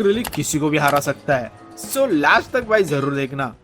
Literally किसी को भी हरा सकता है। सो लास्ट तक भाई जरूर देखना।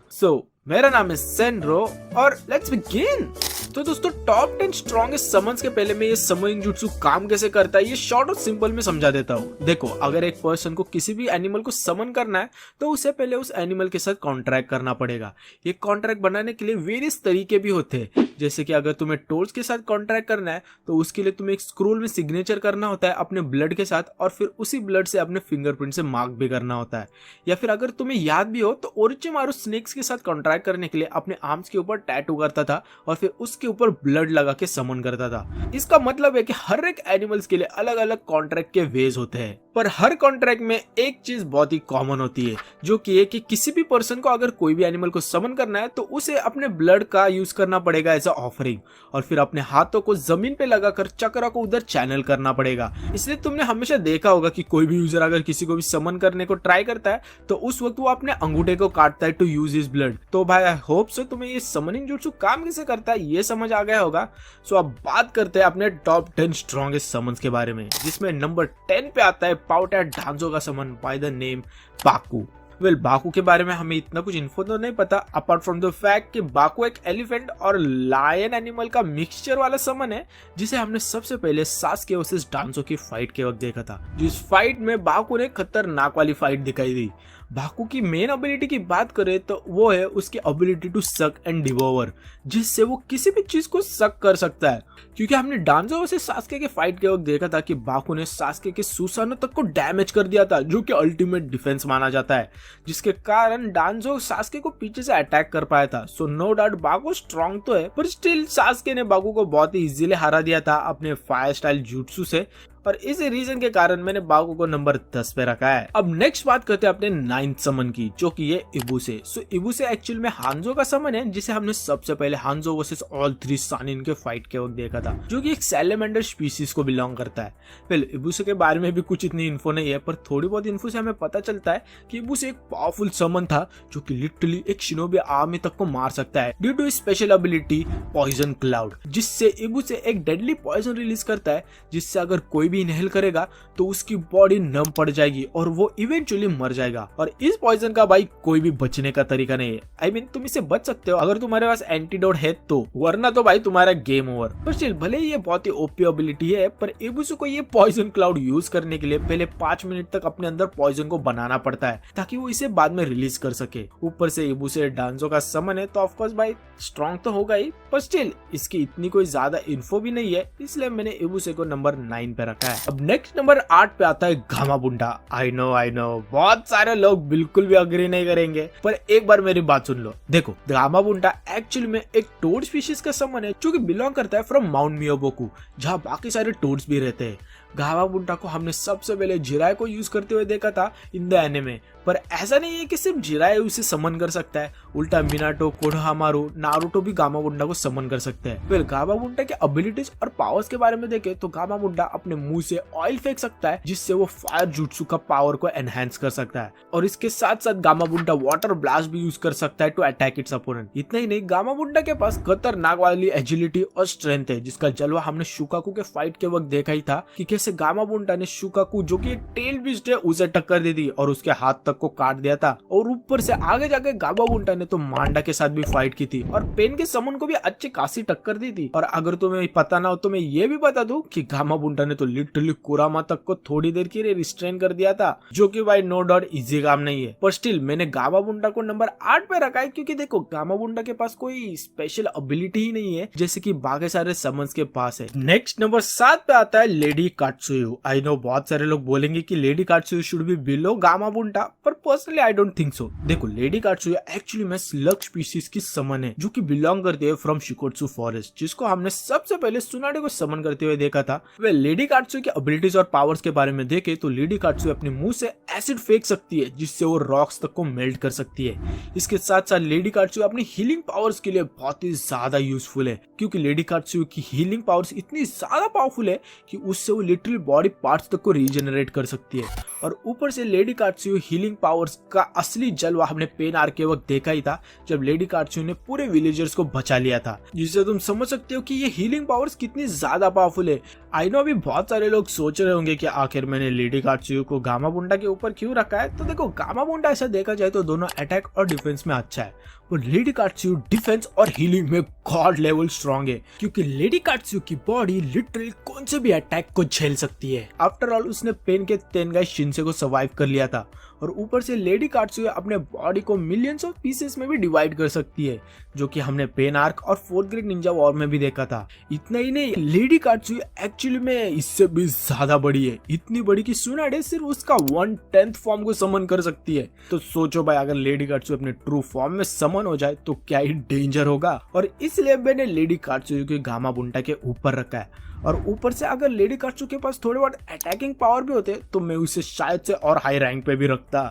मेरा नाम है सेनरो और लेट्स बिगिन। तो दोस्तों टॉप 10 स्ट्रॉन्गेस्ट समन्स के पहले मैं ये समनिंग जुट्सु काम कैसे करता है ये शॉर्ट और सिंपल में समझा देता हूँ। देखो, अगर एक पर्सन को किसी भी एनिमल को समन करना है तो उसे पहले उस एनिमल के साथ कॉन्ट्रैक्ट करना पड़ेगा। ये कॉन्ट्रैक्ट बनाने के लिए वेरियस तरीके भी होते हैं, जैसे कि अगर तुम्हें टोल्स के साथ कॉन्ट्रैक्ट करना है तो उसके लिए तुम्हें एक स्क्रोल में सिग्नेचर करना होता है अपने ब्लड के साथ, और फिर उसी ब्लड से अपने फिंगरप्रिंट से मार्क भी करना होता है। या फिर अगर तुम्हें याद भी हो तो ओरोचिमारू स्नेक्स के साथ कॉन्ट्रैक्ट करने के लिए अपने आर्म्स के ऊपर टैटू करता था और फिर उसके ऊपर ब्लड लगा के समन करता था। इसका मतलब है कि हर एक एनिमल्स के लिए अलग अलग कॉन्ट्रैक्ट के वेज होते हैं, पर हर कॉन्ट्रैक्ट में एक चीज बहुत ही कॉमन होती है, जो कि किसी भी पर्सन को अगर कोई भी एनिमल को समन करना है तो उसे अपने ब्लड का यूज करना पड़ेगा एज अ ऑफरिंग, और फिर अपने हाथों को जमीन पे लगाकर चक्रा को उधर चैनल करना पड़ेगा। इसलिए तुमने हमेशा देखा होगा कि कोई भी यूजर अगर किसी को भी समन करने को ट्राई करता है तो उस वक्त वो अपने अंगूठे को काटता है टू यूज हिज ब्लड। तो भाई आई होप सो तुम्हें ये समनिंग जुट्सु काम कैसे करता है ये समझ आ गया होगा। सो अब बात करते हैं अपने टॉप 10 स्ट्रॉन्गेस्ट समन्स के बारे में, जिसमें नंबर 10 पे आता है पाउटेड डांजो का summon by the name Baku. Baku के बारे में हमें इतना कुछ इन्फो तो नहीं पता, अपार्ट फ्रॉम द फैक्ट कि बाकू एक एलिफेंट और लायन एनिमल का मिक्सचर वाला समन है, जिसे हमने सबसे पहले सास्के वर्सेस डांजो की फाइट के वक्त देखा था। जिस फाइट में बाकू ने खतरनाक वाली फाइट दिखाई दी। बाकू की मेन एबिलिटी की बात करें तो वो है उसकी एबिलिटी टू सक एंड डिवोवर, जिससे वो किसी भी चीज को सक कर सकता है। क्योंकि हमने डांजो से सास्के के फाइट के वक्त देखा था कि बाकू ने सास्के के सुसानो तक को डैमेज कर दिया था, जो कि अल्टीमेट डिफेंस माना जाता है, जिसके कारण डांजो सास्के को पीछे से अटैक कर पाया था। So no doubt Baku strong तो है, पर स्टिल सास्के ने बाकू को बहुत ही इजीली हरा दिया था अपने फायर स्टाइल जुट्सु से, और इसी रीजन के कारण मैंने बाकू को नंबर 10 पे रखा है। अब नेक्स्ट बात करते हैं अपने 9th समन की, जो कि ये इबुसे। सो इबुसे एक्चुअल में हांजो का समन है, जिसे हमने सबसे पहले हांजो वर्सेस ऑल 3 सानिन के फाइट के वक्त देखा था, जो कि एक सैलेमेंडर स्पीसीज को बिलोंग करता है। पहले इबुसे के बारे में भी कुछ इतनी इन्फो नहीं है, पर थोड़ी बहुत इन्फो से हमें पता चलता है कि इबुसे एक पावरफुल समन था, जो कि लिटरली एक शिनोबी आर्मी तक को मार सकता है due to special ability poison cloud, जिससे इबुसे एक डेडली पॉइजन रिलीज करता है, जिससे अगर कोई भी इनहेल करेगा तो उसकी बॉडी नम पड़ जाएगी और वो इवेंचुअली मर जाएगा। और इस पॉइजन का भाई कोई भी बचने का तरीका नहीं है। आई मीन तुम इससे बच सकते हो अगर तुम्हारे पास एंटीडोट है तो, वरना तो भाई तुम्हारा गेम ओवर। पर स्टिल भले ही ये बहुत ही ओपी एबिलिटी है, पर इबुसे को ये पॉइजन क्लाउड यूज करने के लिए पहले 5 मिनट तक अपने अंदर पॉइजन को बनाना पड़ता है, ताकि वो इसे बाद में रिलीज कर सके। ऊपर से इबुसे डांजो का समन है तो ऑफकोर्स भाई स्ट्रॉन्ग तो होगा ही, पर स्टिल इसकी इतनी कोई ज्यादा इन्फो भी नहीं है, इसलिए मैंने इबुसे को नंबर 9 पे रखा है। अब नेक्स्ट नंबर 8 पे आता है गामाबुंडा। आई नो बहुत सारे लोग बिल्कुल भी अग्री नहीं करेंगे, पर एक बार मेरी बात सुन लो। देखो, गामाबुंडा एक्चुअली में एक टोड स्पीशीज का समन है, जो कि बिलोंग करता है फ्रॉम माउंट मियोबोकू, जहाँ बाकी सारे टोड्स भी रहते हैं। गामाबुंडा को हमने सबसे पहले जिराय को यूज करते हुए देखा था इन द एनिमे, पर ऐसा नहीं है कि सिर्फ जिराय उसे समन कर सकता है, उल्टा मिनाटो, कोनोहामारू, नारुतो भी गामाबुंडा को समन कर सकते हैं। फिर गामाबुंडा के एबिलिटीज और पावर्स के बारे में देखें तो गामाबुंडा अपने मुंह से ऑयल फेंक सकता है, जिससे वो फायर जुट्सु का पावर को एनहांस कर सकता है, और इसके साथ साथ गामाबुंडा वाटर ब्लास्ट भी यूज कर सकता है टू अटैक इट्स अपोनेंट। इतना ही नहीं, गामाबुंडा के पास खतरनाक वाली एजिलिटी और स्ट्रेंथ है, जिसका जलवा हमने शुकाकू के फाइट के वक्त देखा ही था कि कैसे गामाबुंडा ने शुकाकू, जो कि टेल बीस्ट है, उसे टक्कर दे दी और उसके हाथ तक को काट दिया था। और ऊपर से आगे जाके गामाबुंडा ने तो मांडा के साथ भी फाइट की थी और पेन के समन को भी अच्छी खासी टक्कर दी थी। और अगर तुम्हें पता ना हो तो मैं ये भी बता दूं कि गामाबुंडा ने तो लिटरली कुरामा तक को थोड़ी देर के लिए रिस्ट्रेन कर दिया था, जो कि भाई नो डाउट इजी काम नहीं है। पर स्टिल मैंने गामाबुंडा को नंबर 8 पे रखा है, क्योंकि देखो गामाबुंडा के पास कोई स्पेशल एबिलिटी ही नहीं है, जैसे कि बाकी सारे समन्स के पास है। नेक्स्ट नंबर 7 पे आता है लेडी कात्सुयु। आई नो बहुत सारे लोग बोलेंगे कि लेडी कात्सुयु शुड बी बिलो गामाबुंडा, पर personally I don't think so. देखो, लेडी कात्सुयु एक्चुअली में स्लग स्पीशीज की समन है, जो कि बिलोंग करती है फ्रॉम शिकोत्सु फॉरेस्ट, जिसको हमने सबसे पहले सुनाडे को समन करते हुए देखा था। वे लेडी कात्सुयु की एबिलिटीज और पावर्स के बारे में देखे तो लेडी कात्सुयु अपने मुंह से एसिड फेंक सकती है, जिससे वो रॉक्स तक को मेल्ट कर सकती है। इसके साथ साथ लेडी कात्सुयु अपनी हीलिंग पावर्स के लिए बहुत ही ज्यादा यूजफुल है, क्योंकि लेडी कात्सुयु की हीलिंग पावर्स इतनी ज्यादा पावरफुल है कि उससे वो लिटरली बॉडी पार्ट्स तक को रीजनरेट कर सकती है। और ऊपर से लेडी कात्सुयो हीलिंग पावर्स का असली जलवा हमने पेन आर्क के वक्त देखा ही था, जब लेडी कात्सुयो ने पूरे विलेजर्स को बचा लिया था, जिससे तुम समझ सकते हो कि ये हीलिंग पावर्स कितनी ज्यादा पावरफुल है। आई नो अभी बहुत सारे लोग सोच रहे होंगे कि आखिर मैंने लेडी कात्सुयो को गामा बुंडा के ऊपर क्यों रखा है। तो देखो, गामा बुंडा ऐसा देखा जाए तो दोनों अटैक और डिफेंस में अच्छा है, पर लेडी कात्सुयो डिफेंस और हीलिंग में गॉड लेवल स्ट्रॉन्ग है, क्योंकि लेडी कात्सुयो की बॉडी लिटरली कौन से भी अटैक को झेल सकती है। आफ्टर ऑल उसने पेन के तेनगाई शिनसे को सर्वाइव कर लिया था, और ऊपर से लेडी कात्सुयो अपने बॉडी को मिलियंस ऑफ पीसेस में भी डिवाइड कर सकती है, जो कि हमने पेन आर्क और फोर्थ ग्रेड निंजा वॉर में भी देखा था। इतना ही नहीं, लेडी कात्सुयो एक्चुअली में इससे भी ज्यादा बड़ी है, इतनी बड़ी कि सुनाडे सिर्फ उसका 1/10 फॉर्म को समन कर सकती है। तो सोचो भाई, अगर लेडी कात्सुयो अपने ट्रू फॉर्म में समन हो जाए तो क्या ही डेंजर होगा। और इसलिए मैंने लेडी कात्सुयो के गामा बुंडा के ऊपर रखा है। और ऊपर से अगर लेडी कात्सुयो के पास थोड़े बहुत अटैकिंग पावर भी होते तो मैं उसे शायद से और हाई रैंक पे भी रखता।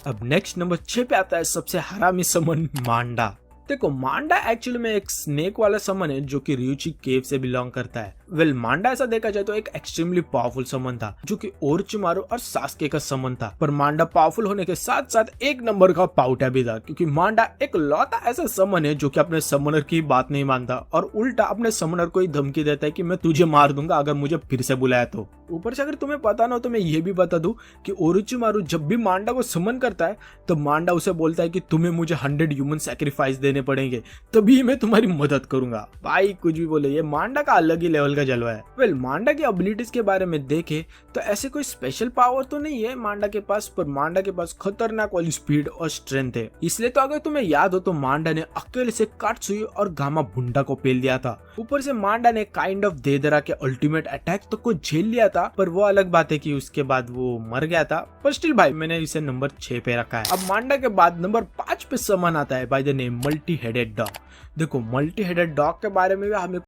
अब नेक्स्ट नंबर 6 पे आता है सबसे हरामी समन, मांडा। देखो, मांडा एक्चुअली में एक स्नेक वाला समन है जो कि ryuchi केव से बिलोंग करता है। वेल, मांडा ऐसा देखा जाए तो एक एक्सट्रीमली पावरफुल समन था, जो कि ओरोचिमारू और सास्के का समन था। पर मांडा पावरफुल होने के साथ साथ एक नंबर का पाउटा भी था, क्योंकि मांडा एक लौता ऐसा समन है जो कि अपने समनर की बात नहीं मानता और उल्टा अपने समनर को ही धमकी देता है कि मैं तुझे मार दूंगा अगर मुझे फिर से बुलाया तो। ऊपर से अगर तुम्हें पता ना हो तो मैं ये भी बता दूं कि ओरोचिमारू जब भी मांडा को समन करता है तो मांडा उसे बोलता है कि तुम्हें मुझे 100 ह्यूमन सैक्रिफाइस देने पड़ेंगे, तभी मैं तुम्हारी मदद करूंगा। भाई कुछ भी बोले, ये मांडा का अलग ही लेवल का जलवा है। वेल, मांडा की एबिलिटीज के बारे में देखे तो ऐसे कोई स्पेशल पावर तो नहीं है मांडा के पास, पर मांडा के पास खतरनाक वाली स्पीड और स्ट्रेंथ है। इसलिए तो अगर तुम्हें याद हो तो मांडा ने अकेले से कात्सुयो और गामा बुंडा को पेल दिया था। ऊपर से मांडा ने काइंड ऑफ देदरा के अल्टीमेट अटैक तक को झेल लिया था, पर वो अलग बात है कि उसके बाद वो मर गया था। पर स्टिल भाई, मैंने इसे नंबर 6 पे रखा है। अब मांडा के बाद नंबर 5 पे समन आता है bye the name multi headed dog. देखो, मल्टी हेडेड डॉग के बारे में भी हमें